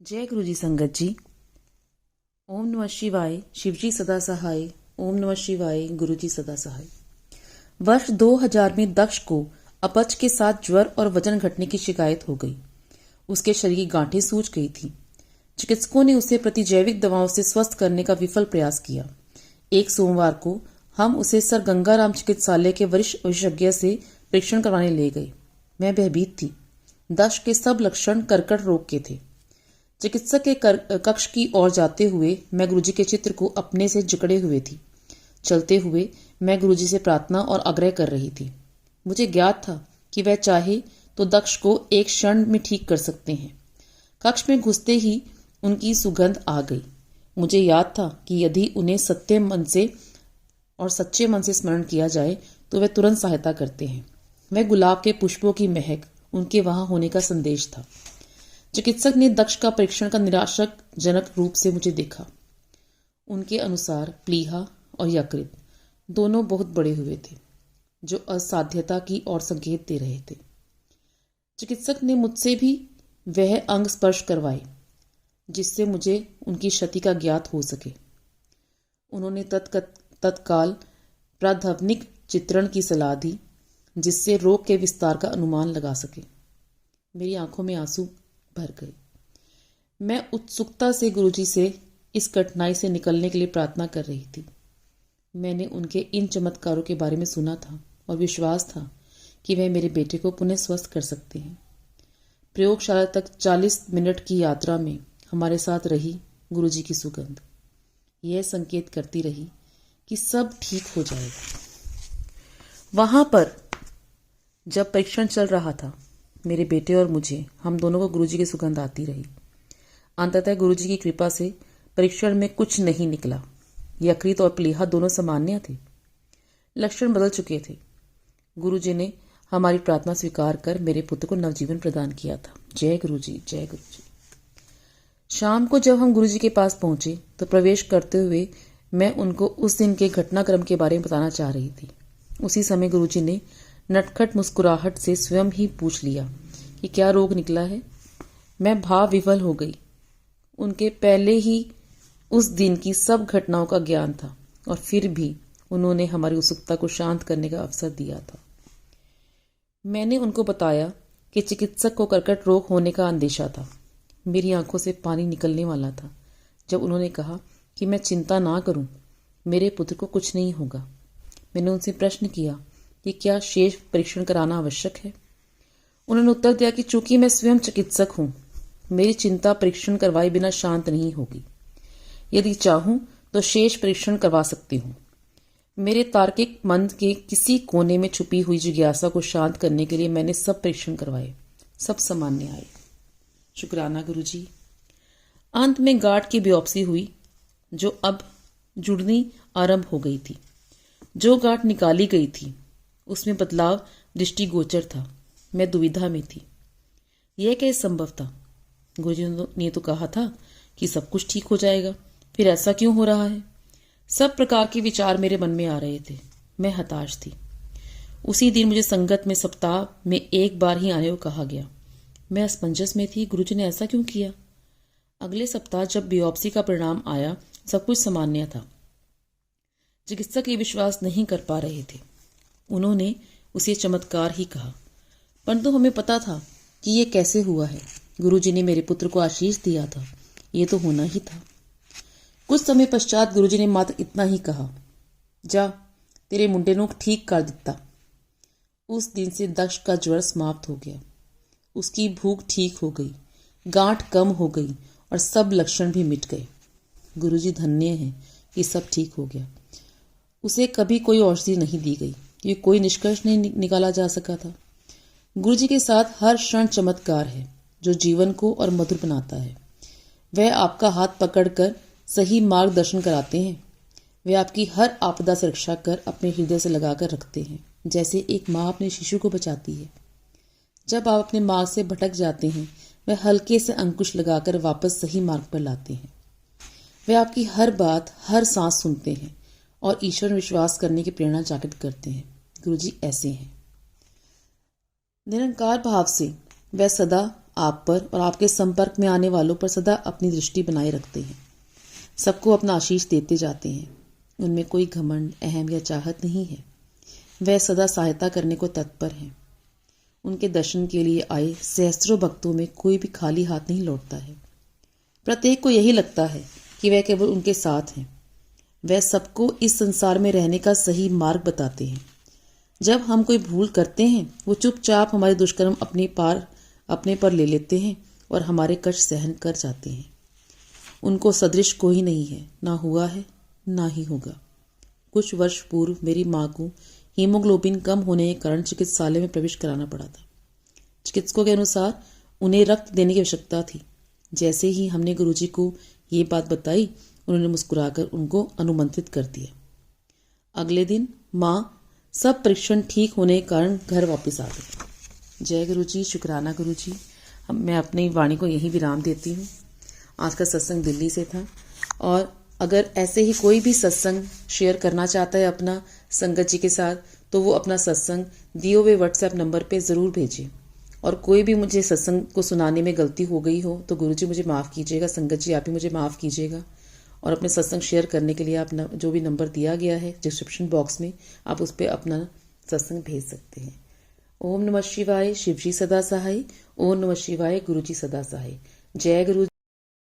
जय गुरु जी संगत जी। ओम नमः शिवाय। शिवजी सदा सहाय। ओम नमः शिवाय। गुरु जी सदा सहाय। वर्ष 2000 में दक्ष को अपच के साथ ज्वर और वजन घटने की शिकायत हो गई। उसके शरीर की गांठें सूज गई थी। चिकित्सकों ने उसे प्रतिजैविक दवाओं से स्वस्थ करने का विफल प्रयास किया। एक सोमवार को हम उसे सर गंगाराम चिकित्सालय के वरिष्ठ विशेषज्ञ से परीक्षण करवाने ले गए। मैं भयभीत थी। दक्ष के सब लक्षण कर्कट रोग के थे। चिकित्सक के कक्ष की ओर जाते हुए मैं गुरुजी के चित्र को अपने से जकड़े हुए थी। चलते हुए मैं गुरुजी से प्रार्थना और आग्रह कर रही थी। मुझे ज्ञात था कि वह चाहे तो दक्ष को एक क्षण में ठीक कर सकते हैं। कक्ष में घुसते ही उनकी सुगंध आ गई। मुझे याद था कि यदि उन्हें सच्चे मन से स्मरण किया जाए तो वे तुरंत सहायता करते हैं। वह गुलाब के पुष्पों की महक उनके वहां होने का संदेश था। चिकित्सक ने दक्ष का परीक्षण का निराशाजनक रूप से मुझे देखा। उनके अनुसार प्लीहा और यकृत दोनों बहुत बड़े हुए थे, जो असाध्यता की ओर संकेत दे रहे थे। चिकित्सक ने मुझसे भी वह अंग स्पर्श करवाए जिससे मुझे उनकी क्षति का ज्ञात हो सके। उन्होंने तत्काल प्राथमिक चित्रण की सलाह दी जिससे रोग के विस्तार का अनुमान लगा सके। मेरी आंखों में आंसू भर गए। मैं उत्सुकता से गुरुजी से इस कठिनाई से निकलने के लिए प्रार्थना कर रही थी। मैंने उनके इन चमत्कारों के बारे में सुना था और विश्वास था कि वह मेरे बेटे को पुनः स्वस्थ कर सकते हैं। प्रयोगशाला तक 40 मिनट की यात्रा में हमारे साथ रही गुरुजी की सुगंध। यह संकेत करती रही कि सब ठीक हो जाएगा। वहां पर जब परीक्षण चल रहा था, मेरे बेटे और मुझे, हम दोनों को गुरुजी की सुगंध आती रही। अंततः गुरुजी की कृपा से परीक्षण में कुछ नहीं निकला। यकृत और प्लीहा दोनों सामान्य थे। लक्षण बदल चुके थे। गुरुजी ने हमारी प्रार्थना स्वीकार कर मेरे पुत्र को नवजीवन प्रदान किया था। जय गुरुजी, जय गुरुजी। शाम को जब हम गुरुजी के पास पहुंचे तो प्रवेश करते हुए मैं उनको उस दिन के घटनाक्रम के बारे में बताना चाह रही थी। उसी समय गुरुजी ने नटखट मुस्कुराहट से स्वयं ही पूछ लिया कि क्या रोग निकला है। मैं भाव विफल हो गई। उनके पहले ही उस दिन की सब घटनाओं का ज्ञान था और फिर भी उन्होंने हमारी उत्सुकता को शांत करने का अवसर दिया था। मैंने उनको बताया कि चिकित्सक को कर्कट रोग होने का अंदेशा था। मेरी आंखों से पानी निकलने वाला था जब उन्होंने कहा कि मैं चिंता ना करूं, मेरे पुत्र को कुछ नहीं होगा। मैंने उनसे प्रश्न किया कि क्या शेष परीक्षण कराना आवश्यक है। उन्होंने उत्तर दिया कि चूंकि मैं स्वयं चिकित्सक हूं, मेरी चिंता परीक्षण करवाए बिना शांत नहीं होगी। यदि चाहूं तो शेष परीक्षण करवा सकती हूं। मेरे तार्किक मन के किसी कोने में छुपी हुई जिज्ञासा को शांत करने के लिए मैंने सब परीक्षण करवाए। सब सामान्य आए। शुक्राना गुरुजी। अंत में गांठ की बियोप्सी हुई जो अब जुड़नी आरंभ हो गई थी। जो गांठ निकाली गई थी उसमें बदलाव दृष्टिगोचर था। मैं दुविधा में थी। यह कैसे संभव था? गुरुजी ने तो कहा था कि सब कुछ ठीक हो जाएगा, फिर ऐसा क्यों हो रहा है? सब प्रकार के विचार मेरे मन में आ रहे थे। मैं हताश थी। उसी दिन मुझे संगत में सप्ताह में एक बार ही आने को कहा गया। मैं असमंजस में थी। गुरुजी ने ऐसा क्यों किया? अगले सप्ताह जब बियोप्सी का परिणाम आया, सब कुछ सामान्य था। चिकित्सक ये विश्वास नहीं कर पा रहे थे। उन्होंने उसे चमत्कार ही कहा, परंतु हमें पता था कि यह कैसे हुआ है। गुरुजी ने मेरे पुत्र को आशीष दिया था। ये तो होना ही था। कुछ समय पश्चात गुरुजी ने मात्र इतना ही कहा, जा तेरे मुंडे नू ठीक कर दिता। उस दिन से दक्ष का ज्वर समाप्त हो गया। उसकी भूख ठीक हो गई, गांठ कम हो गई और सब लक्षण भी मिट गए। गुरुजी धन्य हैं कि सब ठीक हो गया। उसे कभी कोई औषधि नहीं दी गई। ये कोई निष्कर्ष नहीं निकाला जा सका था। गुरुजी के साथ हर क्षण चमत्कार है जो जीवन को और मधुर बनाता है। वह आपका हाथ पकड़कर सही मार्गदर्शन कराते हैं। वे आपकी हर आपदा से रक्षा कर अपने हृदय से लगाकर रखते हैं, जैसे एक माँ अपने शिशु को बचाती है। जब आप अपने मार्ग से भटक जाते हैं, वे हल्के से अंकुश लगाकर वापस सही मार्ग पर लाते हैं। वे आपकी हर बात, हर सांस सुनते हैं और ईश्वर में विश्वास करने की प्रेरणा जागृत करते हैं। गुरुजी ऐसे हैं। निरंकार भाव से वह सदा आप पर और आपके संपर्क में आने वालों पर सदा अपनी दृष्टि बनाए रखते हैं। सबको अपना आशीष देते जाते हैं। उनमें कोई घमंड, अहम या चाहत नहीं है। वह सदा सहायता करने को तत्पर हैं। उनके दर्शन के लिए आए सहस्त्रों भक्तों में कोई भी खाली हाथ नहीं लौटता है। प्रत्येक को यही लगता है कि वह केवल उनके साथ हैं। वह सबको इस संसार में रहने का सही मार्ग बताते हैं। जब हम कोई भूल करते हैं, वो चुपचाप हमारे दुष्कर्म अपने पर ले लेते हैं और हमारे कष्ट सहन कर जाते हैं। उनको सदृश कोई नहीं है, ना हुआ है ना ही होगा। कुछ वर्ष पूर्व मेरी माँ को हीमोग्लोबिन कम होने के कारण चिकित्सालय में प्रवेश कराना पड़ा था। चिकित्सकों के अनुसार उन्हें रक्त देने की आवश्यकता थी। जैसे ही हमने गुरुजी को ये बात बताई, उन्होंने मुस्कुराकर उनको अनुमंत्रित कर दिया। अगले दिन माँ सब परीक्षण ठीक होने के कारण घर वापस आ गई। जय गुरुजी, शुक्राना गुरुजी। मैं अपनी वाणी को यहीं विराम देती हूँ। आज का सत्संग दिल्ली से था, और अगर ऐसे ही कोई भी सत्संग शेयर करना चाहता है अपना संगत जी के साथ, तो वो अपना सत्संग दिए हुए व्हाट्सएप नंबर पे ज़रूर भेजें। और कोई भी मुझे सत्संग को सुनाने में गलती हो गई हो तो गुरुजी मुझे माफ़ कीजिएगा, संगत जी आप भी मुझे माफ़ कीजिएगा। और अपने सत्संग शेयर करने के लिए आप जो भी नंबर दिया गया है डिस्क्रिप्शन बॉक्स में, आप उस पर अपना सत्संग भेज सकते हैं। ओम नमः शिवाय, शिवजी सदा सहाय। ओम नमः शिवाय, गुरुजी सदा सहाय। जय गुरु।